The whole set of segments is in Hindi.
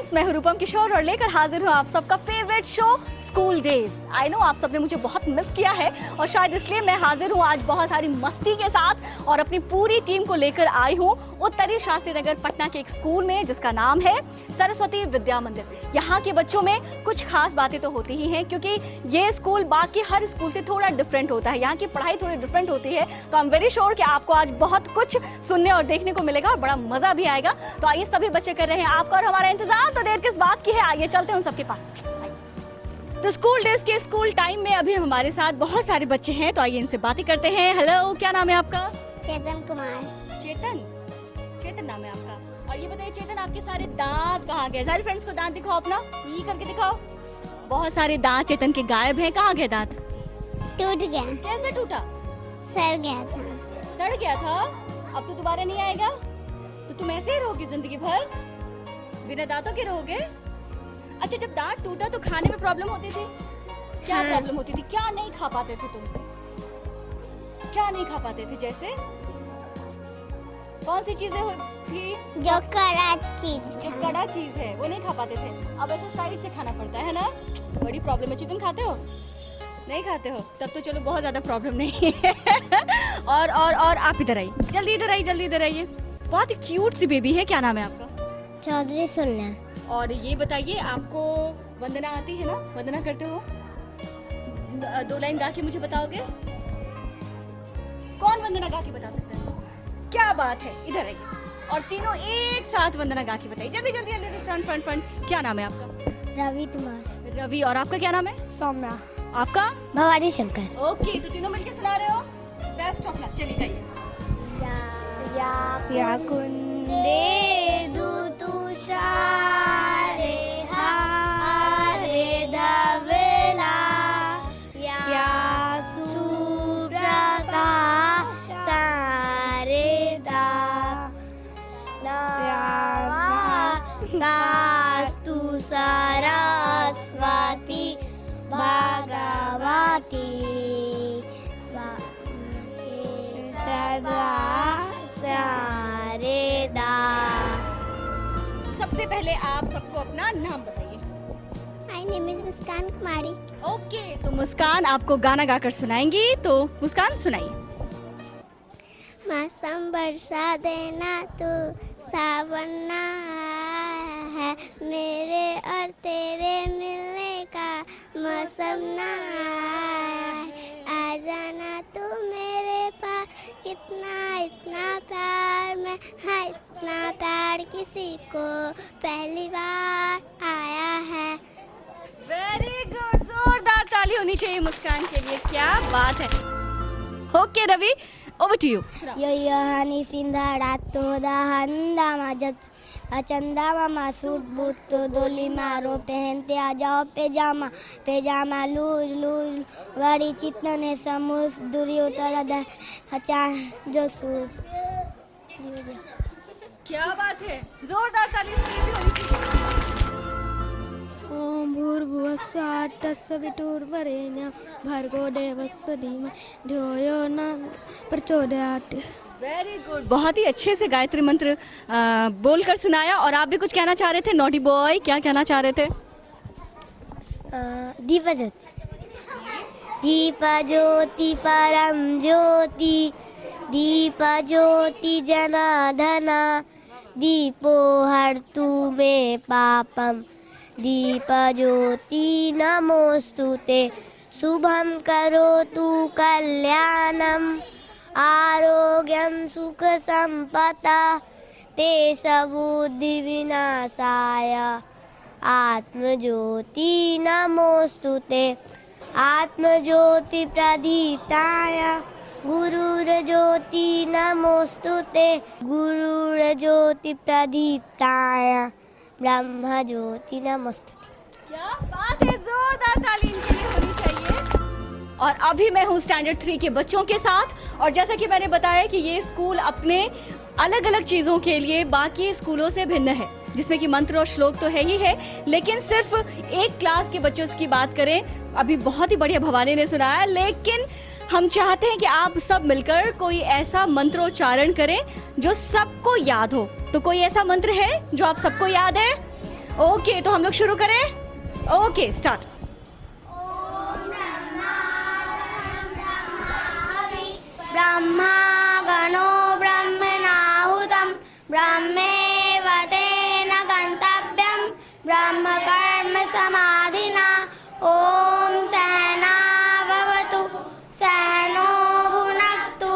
फ्रेंड्स, मैं हूं रूपम किशोर और लेकर हाजिर हूं आप सबका favourite show school days. I know आप सबने मुझे बहुत मिस किया है और शायद इसलिए मैं हाजिर हूं आज बहुत सारी मस्ती के साथ और अपनी पूरी टीम को लेकर आई हूं उत्तरी शास्त्री नगर पटना के एक स्कूल में जिसका नाम है सरस्वती विद्या मंदिर। यहाँ के बच्चों में कुछ खास बातें तो होती ही हैं क्योंकि ये स्कूल बाकी हर स्कूल से थोड़ा डिफरेंट होता है। यहाँ की पढ़ाई थोड़ी डिफरेंट होती है, तो आई एम वेरी श्योर कि आपको आज बहुत कुछ सुनने और देखने को मिलेगा और बड़ा मजा भी आएगा। तो आइए, सभी बच्चे कर रहे हैं आपका और हमारा इंतजार, तो देर किस बात की है, आइए चलते हैं उन सबके पास। तो स्कूल डेज के स्कूल टाइम में अभी हमारे साथ बहुत सारे बच्चे हैं, तो आइए इनसे बातें करते हैं। हेलो, क्या नाम है आपका? चेतन कुमार। चेतन नाम है आपका। और ये बताइए चेतन, आपके सारे दांत कहाँ गए? सारे फ्रेंड्स को दांत दिखाओ अपना, ये करके दिखाओ। बहुत सारे दांत चेतन के गायब हैं, कहाँ गए दांत? टूट गया। कैसे टूटा? सड़ गया था। अब तो दोबारा नहीं आएगा? तो तुम ऐसे ही रहोगे जिंदगी भर, बिना दांतों के रहोगे? अच्छा, जब दांत टूटा तो खाने में प्रॉब्लम होती थी? क्या प्रॉब्लम होती थी? क्या नहीं खा पाते थे तुम? क्या नहीं खा पाते थे? जैसे कौन सी चीजें थी? जो कड़ा चीज है वो नहीं खा पाते थे। अब ऐसे साइड से खाना पड़ता है ना, बड़ी प्रॉब्लम है। चिकन खाते हो? नहीं खाते हो? तब तो चलो बहुत ज्यादा प्रॉब्लम नहीं है। और आप इधर आइए, जल्दी इधर आइए। बहुत ही क्यूट सी बेबी है, क्या नाम है आपका? चौधरी सुनना। और ये बताइए, आपको वंदना आती है ना? वंदना करते हो? 2 लाइन गा के मुझे बताओगे? कौन वंदना गा के बता सकता है? क्या बात है, इधर आइए और तीनों एक साथ वंदना गा के बताइए। जल्दी फ्रंट। क्या नाम है आपका? रवि कुमार। रवि। और आपका क्या नाम है? सौम्या। आपका? भवानी शंकर। ओके, तो तीनों मिलके सुना रहे हो? Best of luck. चलिए गाइए। या कुंदे तुषारे हारे धवला या सुब्रता सारे दा कास्तु सरस्वती भगवती सदा सारेदा। सबसे पहले आप सबको अपना नाम बताइए। My name is Muskan Kumari. Okay, तो मुस्कान आपको गाना गाकर सुनाएंगी, तो मुस्कान सुनाइए। मौसम बरसा देना तो सावन ना है, मेरे और तेरे मिलने का मौसम ना है। आ जाना तू मेरे पास, इतना प्यार में है, इतना प्यार किसी को पहली बार आया है। वेरी गुड, जोरदार ताली होनी चाहिए मुस्कान के लिए, क्या बात है। Okay Ravi, over to you. Yo Honey सिंधा तो हंदा मा जब अचंदा मामा सूट बूट तो डोली मारो, पहनते आ जाओ पैजामा लूज बड़ी चितने समूस दूरी उतर हचा जो सूस। क्या बात है, जोरदार ताली होनी चाहिए। ओम भूर्भुवस्सुः तस्य वितुर्वरेण्यं भर्गो देवस्य धीमहि धियो यो न प्रचोदयात्। वेरी गुड, बहुत ही अच्छे से गायत्री मंत्र बोलकर सुनाया। और आप भी कुछ कहना चाह रहे थे? नॉटी बॉय, क्या कहना चाह रहे थे? दीप ज्योति परम ज्योति, दीप ज्योति जनार्दना, दीपो हरतु मे पापम, दीप ज्योति नमोस्तुते, शुभम करोतु कल्याणम, आरोग्यम सुख संपदा, ते सबुद्धि विनाशाय, आत्मज्योति नमोस्तुते, आत्मज्योति प्रदीप्ताय, गुरुर्ज्योति नमोस्तुते, गुरुर्ज्योति प्रदीप्ताय, ब्रह्म ज्योति नमोस्तुते। क्या बात है, जोरदार ताली इनके लिए होनी चाहिए। और अभी मैं हूँ स्टैंडर्ड 3 के बच्चों के साथ, और जैसा कि मैंने बताया कि ये स्कूल अपने अलग अलग चीज़ों के लिए बाकी स्कूलों से भिन्न है, जिसमें कि मंत्र और श्लोक तो है ही है, लेकिन सिर्फ एक क्लास के बच्चों की बात करें, अभी बहुत ही बढ़िया भवानी ने सुनाया, लेकिन हम चाहते हैं कि आप सब मिलकर कोई ऐसा मंत्रोच्चारण करें जो सबको याद हो। तो कोई ऐसा मंत्र है जो आप सबको याद है? ओके, तो हम लोग शुरू करें। Okay, start. ब्रह्मा गणो ब्रह्मणाहुतं ब्रह्मेव तेन गन्तव्यं ब्रह्म कर्म समाधिना ॐ सहनाववतु सहनो भुनक्तु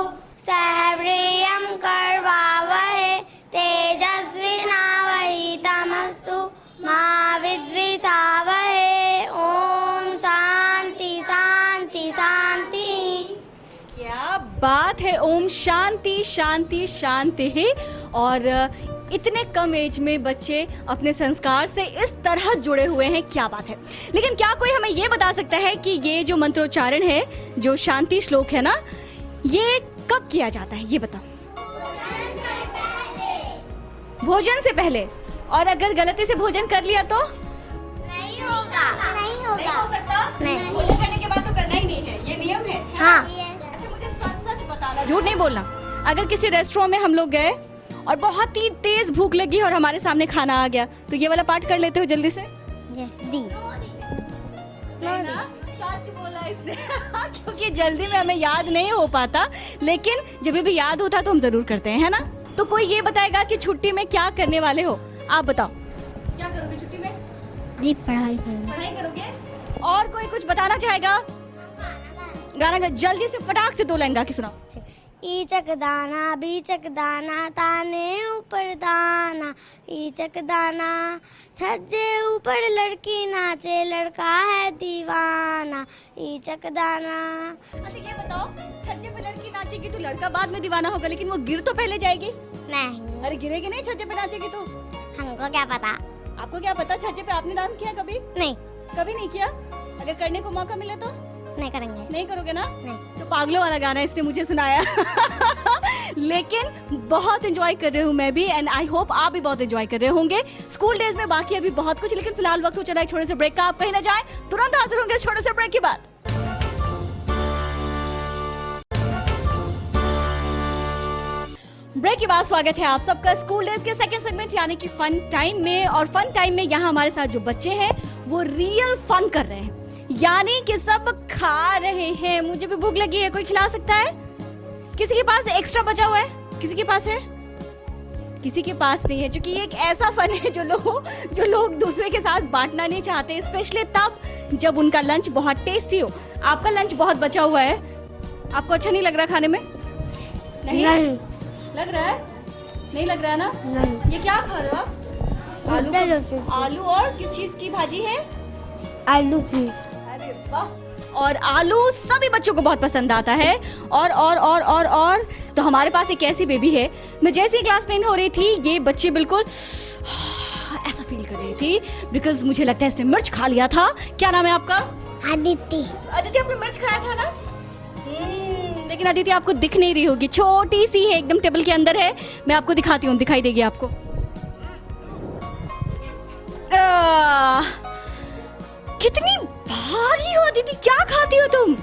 सह वीर्यं करवावहै तेजस्विनावधीतमस्तु मा विद्विषावहै। ॐ शांति शांति शांति। क्या बात है, ओम शांति शांति शांति है। और इतने कम एज में बच्चे अपने संस्कार से इस तरह जुड़े हुए हैं, क्या बात है। लेकिन क्या कोई हमें ये बता सकता है कि ये जो मंत्रोच्चारण है, जो शांति श्लोक है ना, ये कब किया जाता है, ये बताओ। भोजन से पहले। और अगर गलती से भोजन कर लिया तो नहीं होगा, नहीं नहीं हो होगा। सकता। नहीं। भोजन करने के बाद तो करना ही नहीं है, ये नियम है। हाँ। अच्छा, मुझे सच सच बताना, झूठ नहीं बोलना। अगर किसी रेस्टोरेंट में हम लोग गए और बहुत ही तेज भूख लगी और हमारे सामने खाना आ गया, तो ये वाला पाठ कर लेते हो जल्दी से? यस दी। ना, सच बोला इसने क्योंकि जल्दी में हमें याद नहीं हो पाता, लेकिन जब भी याद होता तो हम जरूर करते हैं, है ना। तो कोई ये बताएगा कि छुट्टी में क्या करने वाले हो, आप बताओ। क्या करोगे छुट्टी में? अभी पढ़ाई करूँगी। पढ़ाई करोगे? और कोई कुछ बताना चाहेगा? गाना गा, जल्दी से फटाक से 2 लाइन गा के सुनाओ। ईचक दाना बीचक दाना ताने ऊपर दाना ईचक दाना छज्जे ऊपर लड़की नाचे लड़का है दीवाना ईचक दाना। अच्छा ये बताओ, छज्जे पे लड़की नाचेगी तो लड़का बाद में दीवाना होगा, लेकिन वो गिर तो पहले जाएगी। नहीं, अरे गिरेगी नहीं छज्जे पे नाचेगी तो? हमको क्या पता। आपको क्या पता, छज्जे पे आपने डांस किया कभी? नहीं, कभी नहीं किया। अगर करने को मौका मिले तो नहीं करेंगे। नहीं करोगे ना? नहीं। तो पागलों वाला गाना इसने मुझे सुनाया लेकिन बहुत एंजॉय कर रही हूँ मैं भी, एंड आई होप आप भी बहुत एंजॉय कर रहे होंगे। स्कूल डेज में बाकी अभी बहुत कुछ, लेकिन फिलहाल वक्त हो चला है छोटे से ब्रेक का। आप कहीं ना जाएं, तुरंत हाजिर होंगे छोटे से ब्रेक के बाद। ब्रेक के बाद स्वागत है आप सबका स्कूल डेज के सेकंड सेगमेंट यानी कि फन टाइम में। और फन टाइम में यहाँ हमारे साथ जो बच्चे हैं वो रियल फन कर रहे हैं, यानी कि सब खा रहे हैं। मुझे भी भूख लगी है, कोई खिला सकता है? किसी के पास एक्स्ट्रा बचा हुआ है? किसी के पास है? किसी के पास नहीं है, क्योंकि ये एक ऐसा फन है जो लोग दूसरे के साथ बांटना नहीं चाहते, स्पेशली तब जब उनका लंच बहुत टेस्टी हो। आपका लंच बहुत बचा हुआ है, आपको अच्छा नहीं लग रहा खाने में? नहीं लग रहा है? नहीं लग रहा है ना? नहीं। ये क्या खा रहे हो आप? आलू और किस चीज की भाजी है? आलू की। अरे वाह। और आलू सभी बच्चों को बहुत पसंद आता है। और तो हमारे पास एक ऐसी बेबी है, मैं जैसे ही क्लास में इन हो रही थी, ये बच्चे बिल्कुल ऐसा फील कर रही थी, बिकॉज मुझे लगता है इसने मिर्च खा लिया था। क्या नाम है आपका? आदित्य। अदिति, आपने मिर्च खाया था ना? लेकिन अदिति आपको दिख नहीं रही होगी, छोटी सी है, एकदम टेबल के अंदर है। मैं आपको दिखाती हूँ, दिखाई देगी आपको। कितनी भारी हो अदिति, क्या खाती हो तुम?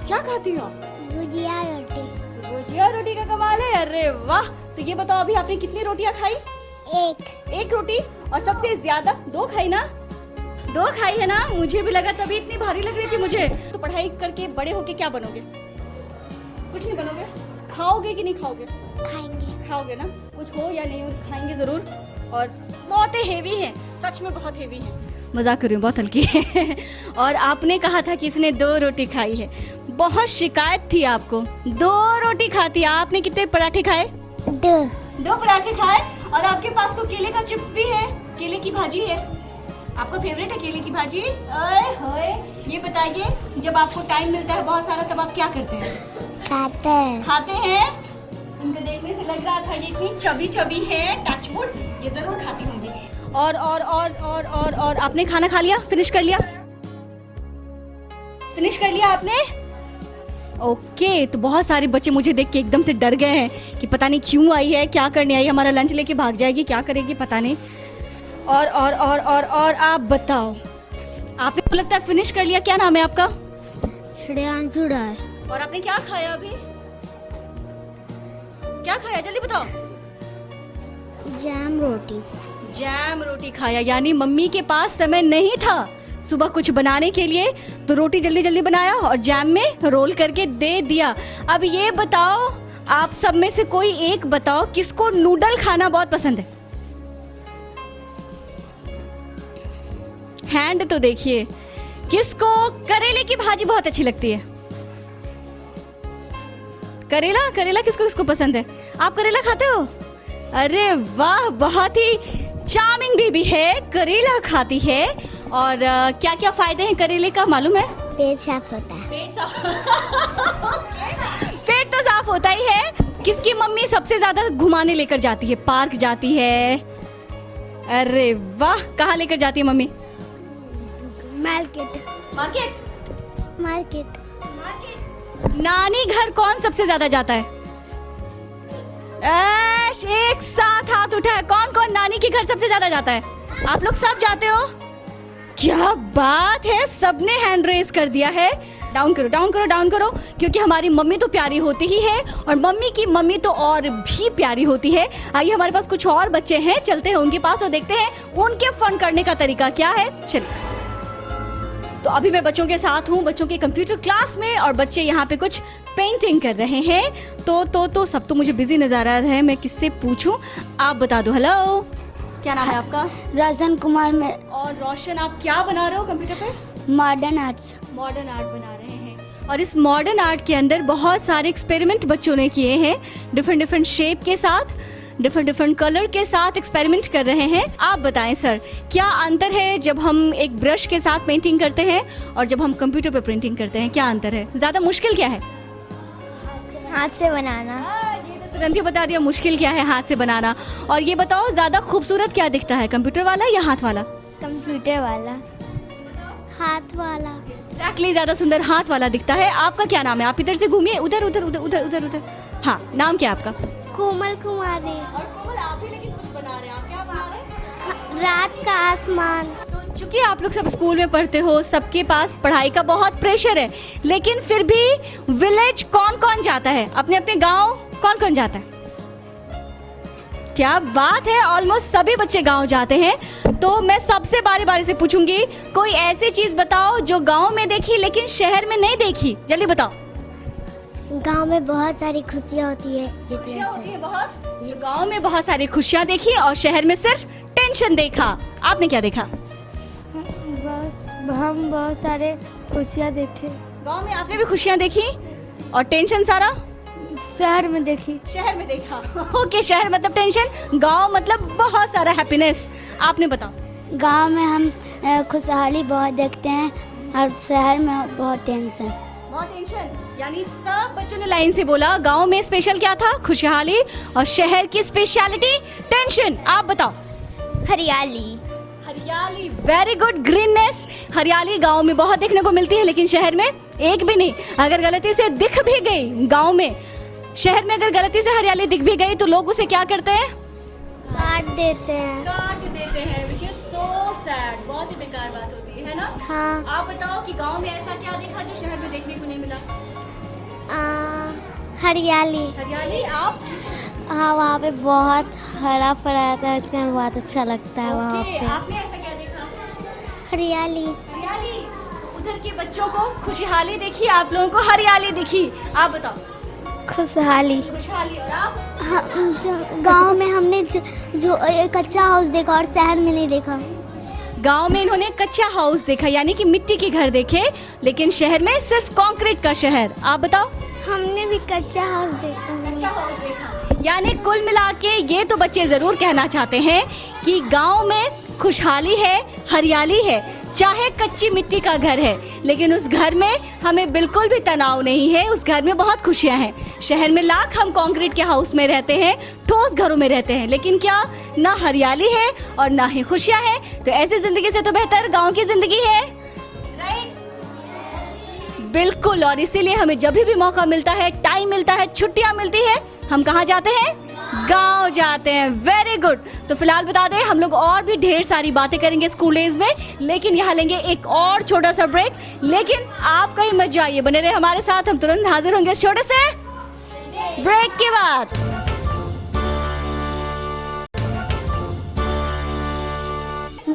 क्या खाती हो? भुजिया रोटी। भुजिया रोटी का कमाल है। अरे वाह। तो ये बताओ, अभी आपने कितनी रोटियां खाई? एक रोटी। और सबसे ज्यादा 2 खाई ना? 2 खाई है ना? मुझे भी लगा, तभी इतनी भारी लग रही थी मुझे। तो पढ़ाई करके बड़े होके क्या बनोगे? कुछ नहीं बनोगे? खाओगे कि नहीं खाओगे? खाएंगे। खाओगे ना? कुछ हो या नहीं हो, खाएंगे जरूर। और बहुत हेवी है, सच में बहुत हेवी है, मजाक कर रही हूँ, बहुत हल्की है। और आपने कहा था कि इसने 2 रोटी खाई है, बहुत शिकायत थी आपको। 2 रोटी खाती, आपने कितने पराठे खाए? 2 पराठे खाए। और आपके पास तो केले का चिप्स भी है, केले की भाजी है। आपका फेवरेट है केले की भाजी? ओए होए। ये बताइए, जब आपको टाइम मिलता है बहुत सारा, तब आप क्या करते हैं? खाते हैं। इनको देखने से लग रहा था ये इतनी चबी चबी है, टचवुड, ये जरूर खाती होंगी। और आपने खाना खा लिया? फिनिश कर लिया? फिनिश कर लिया आपने? ओके। तो बहुत सारे बच्चे मुझे देख के एकदम से डर गए हैं कि पता नहीं क्यों आई है, क्या करने आई है, हमारा लंच लेके भाग जाएगी, क्या करेगी पता नहीं। और आप बताओ, आपने लगता है फिनिश कर लिया। क्या नाम है आपका? श्रेयांशु राय। और आपने क्या खाया अभी? क्या खाया, जल्दी बताओ। जैम रोटी। जैम रोटी खाया, यानी मम्मी के पास समय नहीं था सुबह कुछ बनाने के लिए, तो रोटी जल्दी जल्दी बनाया और जैम में रोल करके दे दिया। अब ये बताओ, आप सब में से कोई एक बताओ किसको नूडल खाना बहुत पसंद है? हैंड तो देखिए। किसको करेले की भाजी बहुत अच्छी लगती है? करेला, करेला किसको किसको पसंद है? आप करेला खाते हो? अरे वाह, बहुत ही चार्मिंग बेबी है, करेला खाती है। और क्या क्या फायदे हैं करेले का मालूम है? पेट साफ होता है। पेट तो साफ होता ही है। किसकी मम्मी सबसे ज्यादा घुमाने लेकर जाती है? पार्क जाती है। अरे वाह, कहाँ लेकर जाती है mummy? Market. Market. Market. Market. नानी घर कौन सबसे ज्यादा जाता है? ऐश, एक साथ हाथ उठाए। कौन कौन नानी के घर सबसे ज्यादा जाता है? आप लोग सब जाते हो? क्या बात है, सबने हैंड रेज कर दिया है। डाउन करो, डाउन करो, डाउन करो, क्योंकि हमारी मम्मी तो प्यारी होती ही है और मम्मी की मम्मी तो और भी प्यारी होती है। आइए, हमारे पास कुछ और बच्चे हैं, चलते हैं उनके पास और देखते हैं उनके फन करने का तरीका क्या है। चलिए, तो अभी मैं बच्चों के साथ हूँ, बच्चों के कंप्यूटर क्लास में, और बच्चे यहाँ पे कुछ पेंटिंग कर रहे हैं। तो सब तो मुझे बिजी नजर आ रहा है, मैं किससे पूछूं? आप बता दो। हेलो, क्या नाम है आपका? रोशन कुमार में। और रोशन, आप क्या बना रहे हो कंप्यूटर पे? Modern arts. मॉडर्न आर्ट बना रहे हैं, और इस मॉडर्न आर्ट के अंदर बहुत सारे एक्सपेरिमेंट बच्चों ने किए हैं, डिफरेंट डिफरेंट शेप के साथ, डिफरेंट डिफरेंट कलर के साथ एक्सपेरिमेंट कर रहे हैं। आप बताएं सर, क्या अंतर है जब हम एक ब्रश के साथ पेंटिंग करते हैं और जब हम कंप्यूटर पे प्रिंटिंग करते हैं? क्या अंतर है? ज्यादा मुश्किल क्या है? हाथ से बनाना। ये तो तुरंत ही बता दिया, मुश्किल क्या है हाथ से बनाना। और ये बताओ, ज्यादा खूबसूरत क्या दिखता है, कंप्यूटर वाला या हाथ वाला? कंप्यूटर वाला। हाथ वाला। एक्चुअली ज्यादा सुंदर हाथ वाला दिखता है। आपका क्या नाम है? आप इधर से घूमिए, उधर उधर उधर उधर उधर उधर। हाँ, नाम क्या है आपका? कोमल कुमारी। और कोमल, आप भी लेकिन कुछ बना रहे हैं। आप क्या बना रहे हैं? रात का आसमान। तो चूंकि आप लोग सब स्कूल में पढ़ते हो, सबके पास पढ़ाई का बहुत प्रेशर है, लेकिन फिर भी विलेज कौन कौन जाता है? अपने अपने गांव कौन कौन जाता है? क्या बात है, ऑलमोस्ट सभी बच्चे गांव जाते हैं। तो मैं सबसे बारी बारी से पूछूंगी, कोई ऐसी चीज बताओ जो गांव में देखी लेकिन शहर में नहीं देखी। जल्दी बताओ। गांव में बहुत सारी खुशियाँ होती है। खुशियाँ होती है बहुत, तो गांव में बहुत सारी खुशियाँ देखी और शहर में सिर्फ टेंशन देखा। आपने क्या देखा? हम बहुत सारे खुशियाँ देखे। गांव में आपने भी खुशियाँ देखी और टेंशन सारा शहर में देखी। शहर में देखा। ओके, शहर मतलब टेंशन, गांव मतलब बहुत सारा हैप्पीनेस। आपने बताओ। गांव में हम खुशहाली बहुत देखते हैं और शहर में बहुत टेंशन। बहुत टेंशन, यानी सब बच्चों ने लाइन से बोला। गांव में स्पेशल क्या था? खुशहाली, और शहर की स्पेशलिटी टेंशन। आप बताओ। हरियाली। हरियाली, वेरी गुड, ग्रीननेस। हरियाली गांव में बहुत देखने को मिलती है, लेकिन शहर में एक भी नहीं। अगर गलती से दिख भी गई गांव में, शहर में अगर गलती से हरियाली दिख भी गई तो लोग उसे क्या करते हैं? काट देते हैं। काट देते हैं, which is so sad। बहुत ही बेकार बात होती है ना? हाँ। आप बताओ कि गांव में ऐसा क्या देखा जो शहर में देखने को नहीं मिला? हरियाली। हरियाली। आप? हाँ, वहाँ पे बहुत हरा भरा रहता है, इसमें बहुत अच्छा लगता है। वहाँ ओके, पे आपने ऐसा क्या देखा? हरियाली। हरियाली। उधर के बच्चों को खुशहाली देखी, आप लोगों को हरियाली दिखी। आप बताओ। खुशहाली। खुशहाली। और आप? हाँ, गांव में हमने जो एक कच्चा हाउस देखा और शहर में नहीं देखा। गांव में इन्होंने कच्चा हाउस देखा, यानी कि मिट्टी के घर देखे, लेकिन शहर में सिर्फ कंक्रीट का शहर। आप बताओ। हमने भी कच्चा हाउस देखा। कच्चा हाउस देखा। यानी कुल मिला के ये तो बच्चे जरूर कहना चाहते हैं कि गांव में खुशहाली है, हरियाली है, चाहे कच्ची मिट्टी का घर है, लेकिन उस घर में हमें बिल्कुल भी तनाव नहीं है, उस घर में बहुत खुशियां हैं। शहर में लाख हम कंक्रीट के हाउस में रहते हैं, ठोस घरों में रहते हैं, लेकिन क्या ना हरियाली है और ना ही खुशियां हैं। तो ऐसी जिंदगी से तो बेहतर गांव की जिंदगी है, राइट? बिल्कुल। और इसीलिए हमें जब भी मौका मिलता है, टाइम मिलता है, छुट्टियां मिलती है, हम कहाँ जाते हैं? गांव जाते हैं। Very good. तो फिलहाल बता दें, हम लोग और भी ढेर सारी बातें करेंगे स्कूल डेज में, लेकिन यहाँ लेंगे एक और छोटा सा ब्रेक। लेकिन आप कहीं मत जाइए, बने रहे हमारे साथ, हम तुरंत हाजिर होंगे इस छोटे से ब्रेक के बाद।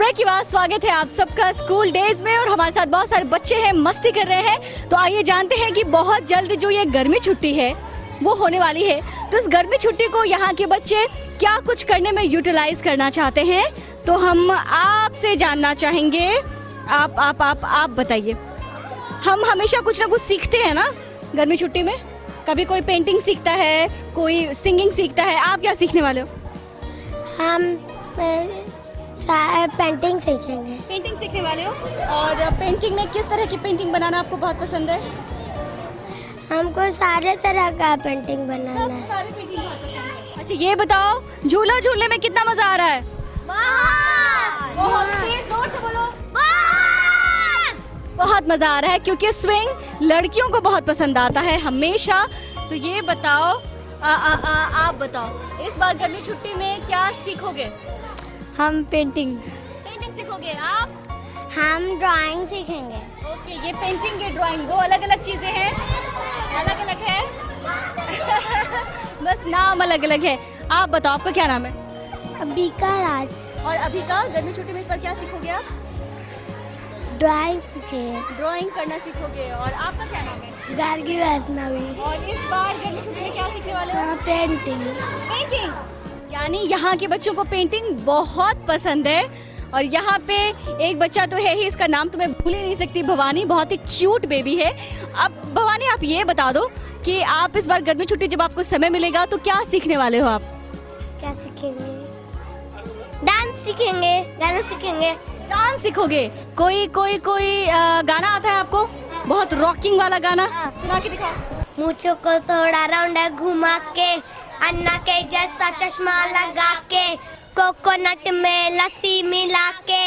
ब्रेक के बाद स्वागत है आप सबका स्कूल डेज में और हमारे साथ बहुत सारे बच्चे हैं, मस्ती कर रहे हैं। तो आइए जानते हैं कि बहुत जल्द जो ये गर्मी छुट्टी है वो होने वाली है, तो इस गर्मी छुट्टी को यहाँ के बच्चे क्या कुछ करने में यूटिलाइज करना चाहते हैं, तो हम आपसे जानना चाहेंगे। आप बताइए। हम हमेशा कुछ ना कुछ सीखते हैं ना गर्मी छुट्टी में। कभी कोई पेंटिंग सीखता है, कोई सिंगिंग सीखता है। आप क्या सीखने वाले हो? हम पेंटिंग सीखेंगे। पेंटिंग सीखने वाले हो। और पेंटिंग में किस तरह की पेंटिंग बनाना आपको बहुत पसंद है? हमको सारे तरह का पेंटिंग बनाना सब है। सारे पेंटिंग बहुत पसंद है। अच्छा ये बताओ, झूला झूलने में कितना मजा आ रहा है? बहुत तेज जोर से बोलो। बहुत मजा आ रहा है क्योंकि स्विंग लड़कियों को बहुत पसंद आता है हमेशा। तो ये बताओ, आप बताओ इस बार गर्मी छुट्टी में क्या सीखोगे? हम पेंटिंग सीखोगे। आप? हम ड्राइंग सीखेंगे। ओके, ये पेंटिंग, ये ड्राइंग दो अलग अलग चीजें हैं, अलग अलग है बस नाम अलग अलग है। आप बताओ आपका क्या नाम है? अबिका राज। और अभी का गर्मी छुट्टी में इस बार क्या सीखोगे आप? ड्राइंग सीखेंगे। ड्राइंग करना सीखोगे। और आपका क्या नाम है? गार्गी वैष्णवी। और इस बार गर्मी छुट्टी में क्या सीखने वाले हो? पेंटिंग। पेंटिंग, यानी यहाँ के बच्चों को पेंटिंग बहुत पसंद है। और यहाँ पे एक बच्चा तो है ही, इसका नाम तो मैं भूल ही नहीं सकती, भवानी। बहुत ही क्यूट बेबी है। अब भवानी आप ये बता दो कि आप इस बार गर्मी छुट्टी जब आपको समय मिलेगा तो क्या सीखने वाले हो आप? क्या सीखेंगे? डांस सीखेंगे। गाना सीखेंगे। डांस सीखोगे। कोई गाना आता है आपको? बहुत रॉकिंग वाला गाना सुना के दिखाओ। मुझको को थोड़ा राउंड घुमा के, अन्ना के जैसा चश्मा लगा के, कोकोनट में लस्सी मिला के,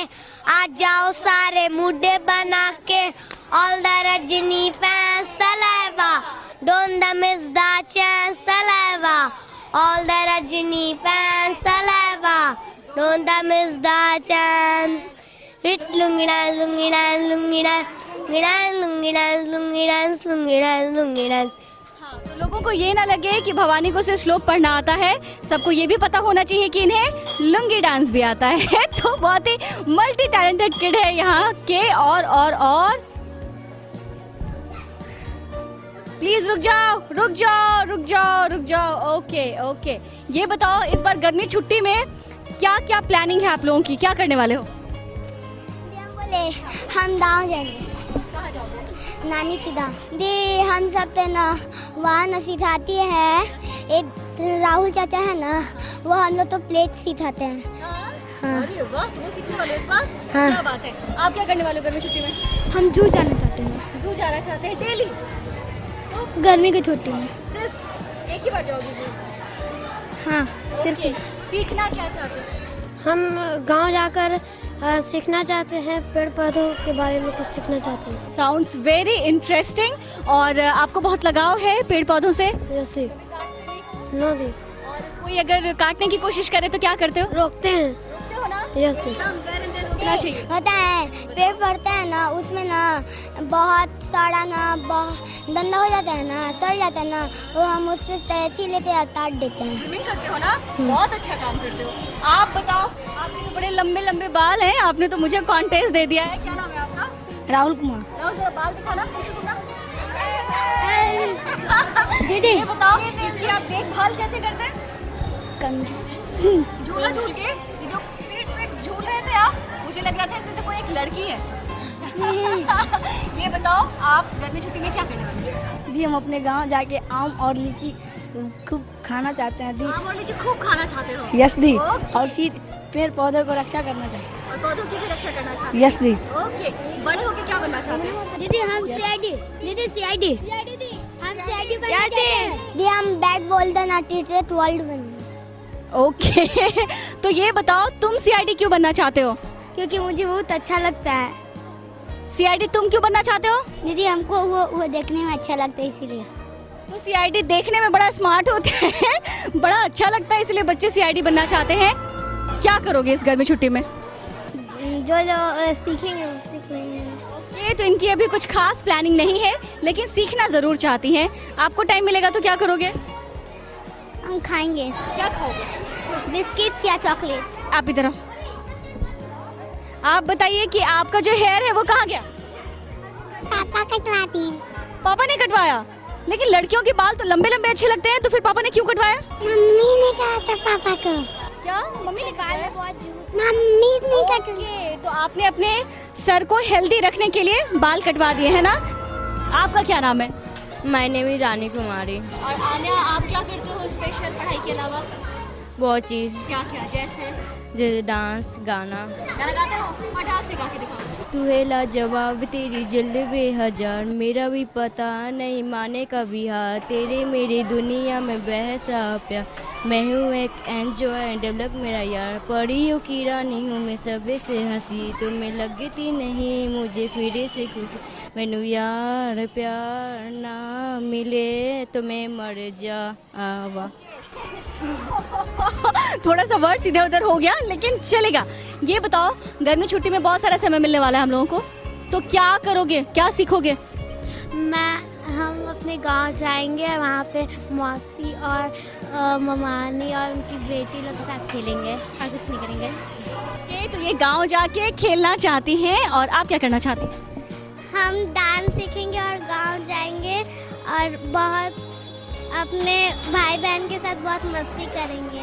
आ जाओ सारे मुड्डे बना के, ऑल द रजनी फैंस तलावा, don't the miss the chance तलावा, ऑल द रजनी फैंस तलावा, don't the miss the chance. Hit lungi dance, lungi dance, lungi dance, lungi dance, lungi dance, lungi dance, lungi dance, lungi dance. हाँ, तो लोगों को ये ना लगे कि भवानी को सिर्फ श्लोक पढ़ना आता है, सबको ये भी पता होना चाहिए कि इन्हें लुंगी डांस भी आता है। तो बहुत ही मल्टी टैलेंटेड किड है यहाँ के। और प्लीज रुक जाओ। ओके, ये बताओ इस बार गर्मी छुट्टी में क्या क्या प्लानिंग है आप लोगों की? क्या करने वाले हो? बोले हम गाँव जाएंगे। कहाँ जाओगे? नानी की गाँव। दी हम सब तो ना वहाँ न सिखाती है, एक राहुल चाचा है ना, वो हम लोग तो प्लेट सिखाते हैं। हाँ। अरे वाह, तो वो सीखने वाले हो इस बार? हाँ। क्या बात है। आप क्या करने वाले हो गर्मी छुट्टी में? हम जू जाना चाहते हैं जू जाना चाहते हैं डेली? गर्मी की छुट्टी में। सिर्फ एक ही बार जाओगे जू? हाँ, सिर्फ ओके, सीखना क्या चाहते हो? हम गांव जाकर सीखना चाहते हैं, पेड़ पौधों के बारे में कुछ सीखना चाहते हैं। Sounds very interesting. और आपको बहुत लगाव है पेड़ पौधों से? जैसे काटते नहीं हो? नो दी और कोई अगर काटने की कोशिश करे तो क्या करते हो? रोकते हैं। रोकते हो ना? जैसे एकदम गारंटी रोकना चाहिए। होता है पेड़ पड़ता है ना, उसमें ना बहुत सारा ना गंदा हो जाता है ना, सड़ जाता है ना, वो हम उससे तैची लेते हैं, काट देते हैं। स्विमिंग करते हो ना? बहुत अच्छा काम करते हो। आप बताओ, आपके तो बड़े लंबे लंबे बाल हैं, आपने तो मुझे कॉन्टेस्ट दे दिया है। क्या नाम है आपका? राहुल कुमार। लाओ जरा बाल दिखाना, पीछे घूमना। दीदी ये बताओ इसकी आप देखभाल कैसे करते हैं? झूला झूल के? ये जो स्पीड झूल रहे थे आप, मुझे लग रहा था इसमें से कोई एक लड़की है। ये बताओ आप गर्मी छुट्टी में क्या करने वाले हैं? दी हम अपने गांव जाके आम और लीची खूब खाना चाहते हैं दी। आम और लीची खूब खाना चाहते हो? यस दी। ओके। और फिर पेड़ पौधों को रक्षा करना चाहिए। और पौधों की भी रक्षा करना चाहते हैं? यस दी। ओके, बड़े होके क्या बनना चाहते हैं? दीदी हम सीआईडी। दीदी सीआईडी। हम सीआईडी बनना चाहते हैं। दी हम बैट बॉल द नॉटीटेड वर्ल्ड बन। ओके तो ये बताओ तुम सीआईडी क्यों बनना चाहते हो? क्योंकि मुझे बहुत अच्छा लगता है। सीआईडी तुम क्यों बनना चाहते हो? दीदी हमको वो देखने में अच्छा लगता है इसीलिए। तो सीआईडी देखने में बड़ा स्मार्ट होते हैं, बड़ा अच्छा लगता है इसलिए बच्चे सीआईडी बनना चाहते हैं। क्या करोगे इस गर्मी छुट्टी में? जो सीखेंगे वो सीख लेंगे। ओके, तो इनकी अभी कुछ खास प्लानिंग नहीं है लेकिन सीखना जरूर चाहती हैं। आपको टाइम मिलेगा तो क्या करोगे? हम खाएंगे। क्या खाओगे? बिस्किट या चॉकलेट। आप इधर आओ। आप बताइए कि आपका जो हेयर है वो कहाँ गया? पापा कटवाती। पापा ने कटवाया, लेकिन लड़कियों के बाल तो लंबे लंबे अच्छे लगते हैं, तो फिर पापा ने क्यों कटवाया? मम्मी ने कहा था पापा को। क्या मम्मी ने कटवाया? मम्मी ने कटवाया। ओके, तो आपने अपने सर को हेल्दी रखने के लिए बाल कटवा दिए है ना? आपका क्या नाम है? My name is Rani Kumari. और आन्या, आप क्या करते हो स्पेशल पढ़ाई के अलावा? बहुत चीज़, क्या क्या? जैसे डांस, गाना। गाना गाते हो? और डांस सिखा के दिखाओ। तू है लाजवाब तेरी जलवे हजार, मेरा भी पता नहीं माने का बिहार, तेरे मेरी दुनिया में बहसा प्यार, मैं हूँ एक एंजॉय एंड डेवलप मेरा यार, परियों की रानी हूँ मैं सबे से हंसी, तुम्हें लगती नहीं मुझे फिर से खुशी, मैनू यार प्यार ना मिले तो मैं मर जावा। थोड़ा सा वर्ड इधर उधर हो गया, लेकिन चलेगा। ये बताओ, गर्मी छुट्टी में बहुत सारा समय मिलने वाला है हम लोगों को, तो क्या करोगे, क्या सीखोगे? हम अपने गांव जाएंगे और वहाँ पे मौसी और ममानी और उनकी बेटी लोग के साथ खेलेंगे और कुछ नहीं करेंगे। ओके, तो ये गांव जाके खेलना चाहती हैं, और आप क्या करना चाहती हैं? हम डांस सीखेंगे और गांव जाएंगे और बहुत अपने भाई बहन के साथ बहुत मस्ती करेंगे।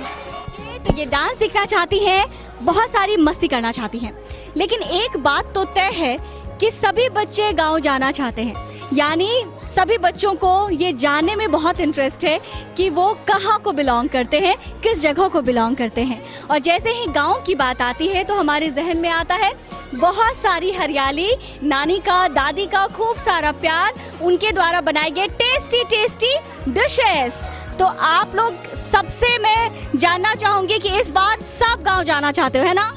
तो ये डांस सीखना चाहती हैं, बहुत सारी मस्ती करना चाहती हैं, लेकिन एक बात तो तय है कि सभी बच्चे गांव जाना चाहते हैं, यानी सभी बच्चों को ये जानने में बहुत इंटरेस्ट है कि वो कहाँ को बिलोंग करते हैं, किस जगह को बिलोंग करते हैं। और जैसे ही गांव की बात आती है तो हमारे जहन में आता है बहुत सारी हरियाली, नानी का, दादी का खूब सारा प्यार, उनके द्वारा बनाए गए टेस्टी टेस्टी डिशेस। तो आप लोग सबसे मैं जानना चाहूंगी कि इस बार सब गांव जाना चाहते हो, है ना?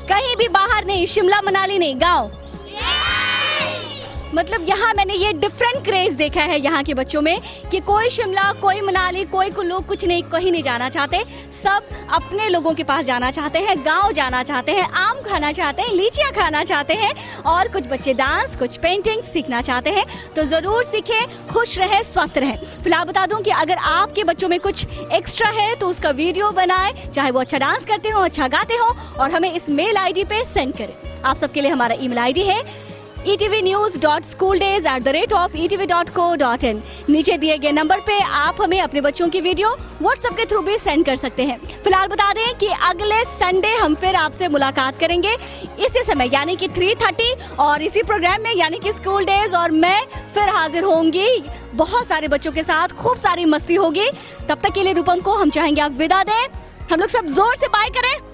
कहीं भी बाहर नहीं, शिमला मनाली नहीं, गांव। मतलब यहाँ मैंने ये डिफरेंट क्रेज देखा है यहाँ के बच्चों में कि कोई शिमला, कोई मनाली, कोई कुल्लू, कुछ नहीं, कहीं नहीं जाना चाहते, सब अपने लोगों के पास जाना चाहते हैं, गांव जाना चाहते हैं, आम खाना चाहते हैं, लीचियाँ खाना चाहते हैं, और कुछ बच्चे डांस, कुछ पेंटिंग सीखना चाहते हैं। तो ज़रूर सीखें, खुश रहें, स्वस्थ रहें। फिलहाल बता दूं कि अगर आपके बच्चों में कुछ एक्स्ट्रा है तो उसका वीडियो बनाएं, चाहे वो अच्छा डांस करते हो, अच्छा गाते हो, और हमें इस मेल ID पे सेंड करें। आप सबके लिए हमारा ईमेल ID है etvnews.schooldays@etv.co.in। नीचे दिए गए नंबर पे आप हमें अपने बच्चों की वीडियो व्हाट्सएप के थ्रू भी सेंड कर सकते हैं। फिलहाल बता दें कि अगले संडे हम फिर आपसे मुलाकात करेंगे इसी समय, यानी कि 3:30, और इसी प्रोग्राम में यानी कि स्कूल डेज, और मैं फिर हाजिर होंगी बहुत सारे बच्चों के साथ, खूब सारी मस्ती होगी। तब तक के लिए रूपम को हम चाहेंगे आप विदा दें। हम लोग सब जोर से बाय करें।